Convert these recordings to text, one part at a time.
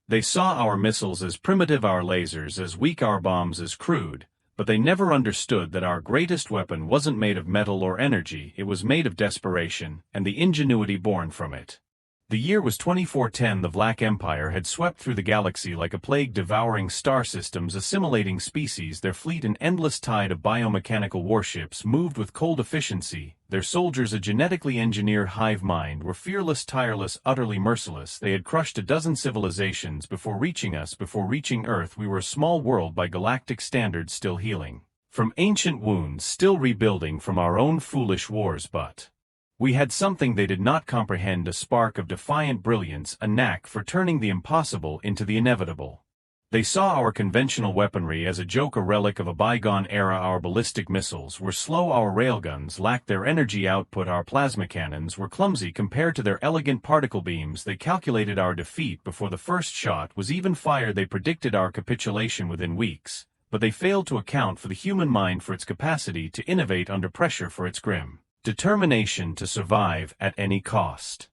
They saw our missiles as primitive, our lasers as weak, our bombs as crude, but they never understood that our greatest weapon wasn't made of metal or energy, it was made of desperation, and the ingenuity born from it. The year was 2410. The Black Empire had swept through the galaxy like a plague, devouring star systems, assimilating species. Their fleet, an endless tide of biomechanical warships, moved with cold efficiency. Their soldiers, a genetically engineered hive mind, were fearless, tireless, utterly merciless. They had crushed a dozen civilizations before reaching us. Before reaching Earth, we were a small world by galactic standards, still healing from ancient wounds, still rebuilding from our own foolish wars, but we had something they did not comprehend, a spark of defiant brilliance, a knack for turning the impossible into the inevitable. They saw our conventional weaponry as a joke, a relic of a bygone era. Our ballistic missiles were slow, our railguns lacked their energy output, our plasma cannons were clumsy compared to their elegant particle beams. They calculated our defeat before the first shot was even fired. They predicted our capitulation within weeks, but they failed to account for the human mind, for its capacity to innovate under pressure, for its grim determination to survive at any cost.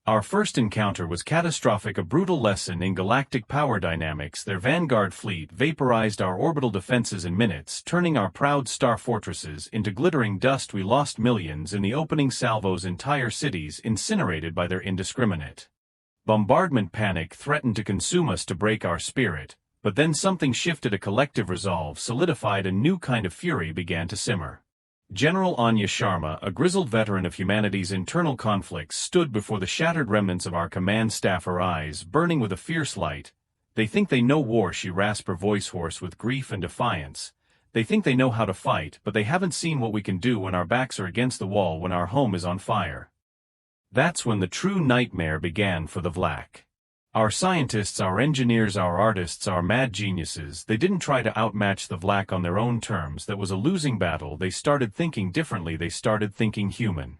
Our first encounter was catastrophic, a brutal lesson in galactic power dynamics. Their vanguard fleet vaporized our orbital defenses in minutes, turning our proud star fortresses into glittering dust. We lost millions in the opening salvos, entire cities incinerated by their indiscriminate bombardment. Panic threatened to consume us, to break our spirit, but then something shifted, a collective resolve solidified, a new kind of fury began to simmer. General Anya Sharma, a grizzled veteran of humanity's internal conflicts, stood before the shattered remnants of our command staff, her eyes burning with a fierce light. They think they know war, she rasped, her voice hoarse with grief and defiance. They think they know how to fight, but they haven't seen what we can do when our backs are against the wall, when our home is on fire. That's when the true nightmare began for the Vlach. Our scientists, our engineers, our artists, our mad geniuses, they didn't try to outmatch the Vlach on their own terms. That was a losing battle. They started thinking differently. They started thinking human.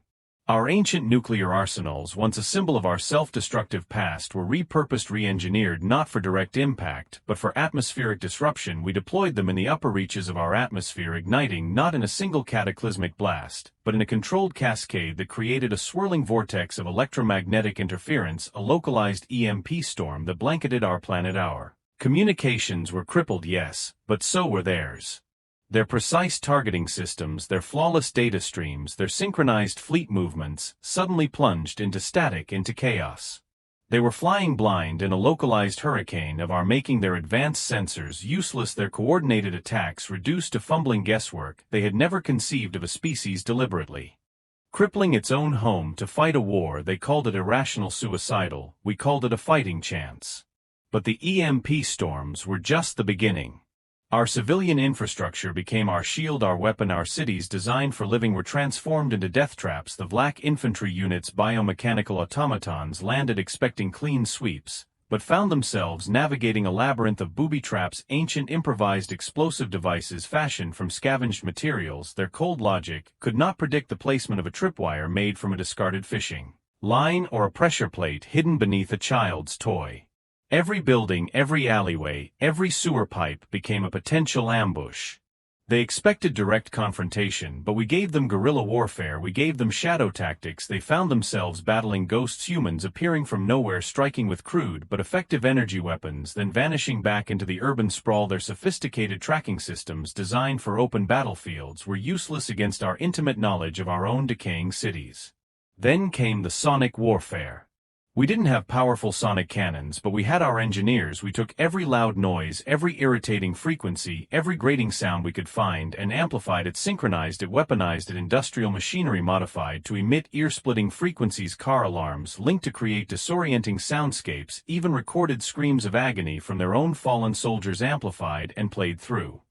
Our ancient nuclear arsenals, once a symbol of our self-destructive past, were repurposed, re-engineered, not for direct impact, but for atmospheric disruption. We deployed them in the upper reaches of our atmosphere, igniting not in a single cataclysmic blast, but in a controlled cascade that created a swirling vortex of electromagnetic interference, a localized EMP storm that blanketed our planet. Our communications were crippled, yes, but so were theirs. Their precise targeting systems, their flawless data streams, their synchronized fleet movements, suddenly plunged into static, into chaos. They were flying blind in a localized hurricane of our making, their advanced sensors useless, their coordinated attacks reduced to fumbling guesswork. They had never conceived of a species deliberately crippling its own home to fight a war. They called it irrational, suicidal. We called it a fighting chance. But the EMP storms were just the beginning. Our civilian infrastructure became our shield, our weapon. Our cities, designed for living, were transformed into death traps. The Vlach infantry units, biomechanical automatons, landed expecting clean sweeps, but found themselves navigating a labyrinth of booby traps, ancient improvised explosive devices fashioned from scavenged materials. Their cold logic could not predict the placement of a tripwire made from a discarded fishing line or a pressure plate hidden beneath a child's toy. Every building, every alleyway, every sewer pipe became a potential ambush. They expected direct confrontation, but we gave them guerrilla warfare. We gave them shadow tactics. They found themselves battling ghosts, humans appearing from nowhere, striking with crude but effective energy weapons, then vanishing back into the urban sprawl. Their sophisticated tracking systems, designed for open battlefields, were useless against our intimate knowledge of our own decaying cities. Then came the sonic warfare. We didn't have powerful sonic cannons, but we had our engineers. We took every loud noise, every irritating frequency, every grating sound we could find, and amplified it, synchronized it, weaponized it. Industrial machinery modified to emit ear-splitting frequencies, car alarms linked to create disorienting soundscapes, even recorded screams of agony from their own fallen soldiers, amplified and played through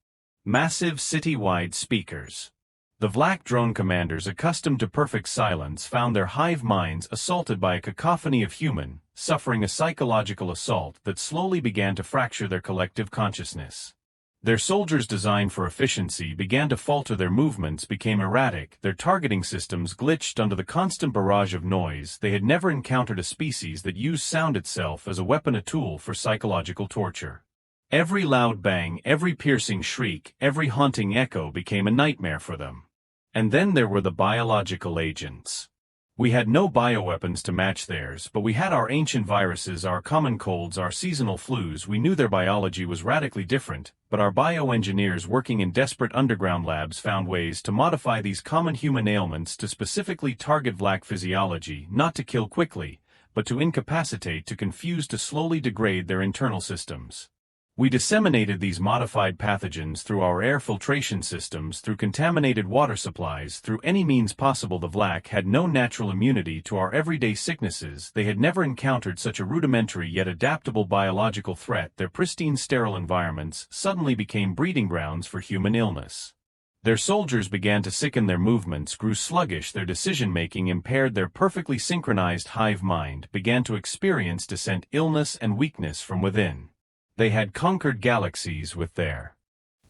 massive city-wide speakers. The Vlach drone commanders, accustomed to perfect silence, found their hive minds assaulted by a cacophony of human, suffering a psychological assault that slowly began to fracture their collective consciousness. Their soldiers, designed for efficiency, began to falter. Their movements became erratic. Their targeting systems glitched under the constant barrage of noise. They had never encountered a species that used sound itself as a weapon, a tool for psychological torture. Every loud bang, every piercing shriek, every haunting echo became a nightmare for them. And then there were the biological agents. We had no bioweapons to match theirs, but we had our ancient viruses, our common colds, our seasonal flus. We knew their biology was radically different, but our bioengineers working in desperate underground labs found ways to modify these common human ailments to specifically target Vlach physiology, not to kill quickly, but to incapacitate, to confuse, to slowly degrade their internal systems. We disseminated these modified pathogens through our air filtration systems, through contaminated water supplies, through any means possible. The Vlach had no natural immunity to our everyday sicknesses. They had never encountered such a rudimentary yet adaptable biological threat. Their pristine, sterile environments suddenly became breeding grounds for human illness. Their soldiers began to sicken, their movements grew sluggish, their decision-making impaired, their perfectly synchronized hive mind began to experience dissent, illness and weakness from within. They had conquered galaxies with their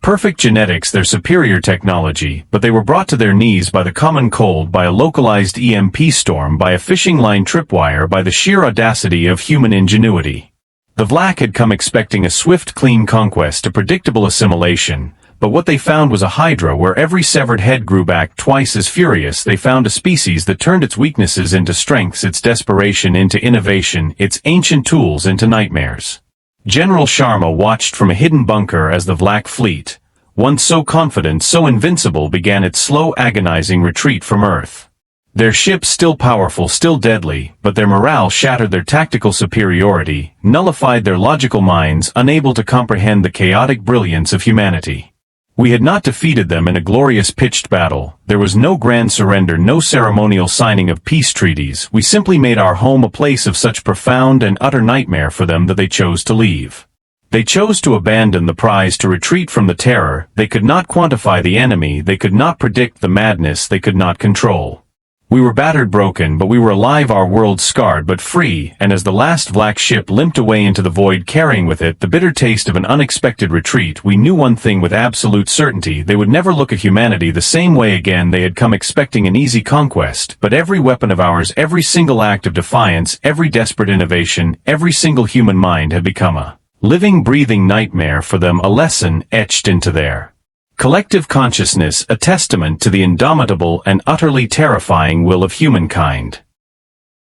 perfect genetics, their superior technology, but they were brought to their knees by the common cold, by a localized EMP storm, by a fishing line tripwire, by the sheer audacity of human ingenuity. The Vlach had come expecting a swift, clean conquest, a predictable assimilation, but what they found was a hydra where every severed head grew back twice as furious. They found a species that turned its weaknesses into strengths, its desperation into innovation, its ancient tools into nightmares. General Sharma watched from a hidden bunker as the Vlach fleet, once so confident, so invincible, began its slow, agonizing retreat from Earth. Their ships still powerful, still deadly, but their morale shattered, their tactical superiority nullified, their logical minds unable to comprehend the chaotic brilliance of humanity. We had not defeated them in a glorious pitched battle. There was no grand surrender, no ceremonial signing of peace treaties. We simply made our home a place of such profound and utter nightmare for them that they chose to leave. They chose to abandon the prize, to retreat from the terror. They could not quantify the enemy, they could not predict the madness, they could not control. We were battered, broken, but we were alive, our world scarred but free, and as the last Vlach ship limped away into the void, carrying with it the bitter taste of an unexpected retreat, we knew one thing with absolute certainty: they would never look at humanity the same way again. They had come expecting an easy conquest, but every weapon of ours, every single act of defiance, every desperate innovation, every single human mind had become a living, breathing nightmare for them, a lesson etched into their collective consciousness, a testament to the indomitable and utterly terrifying will of humankind.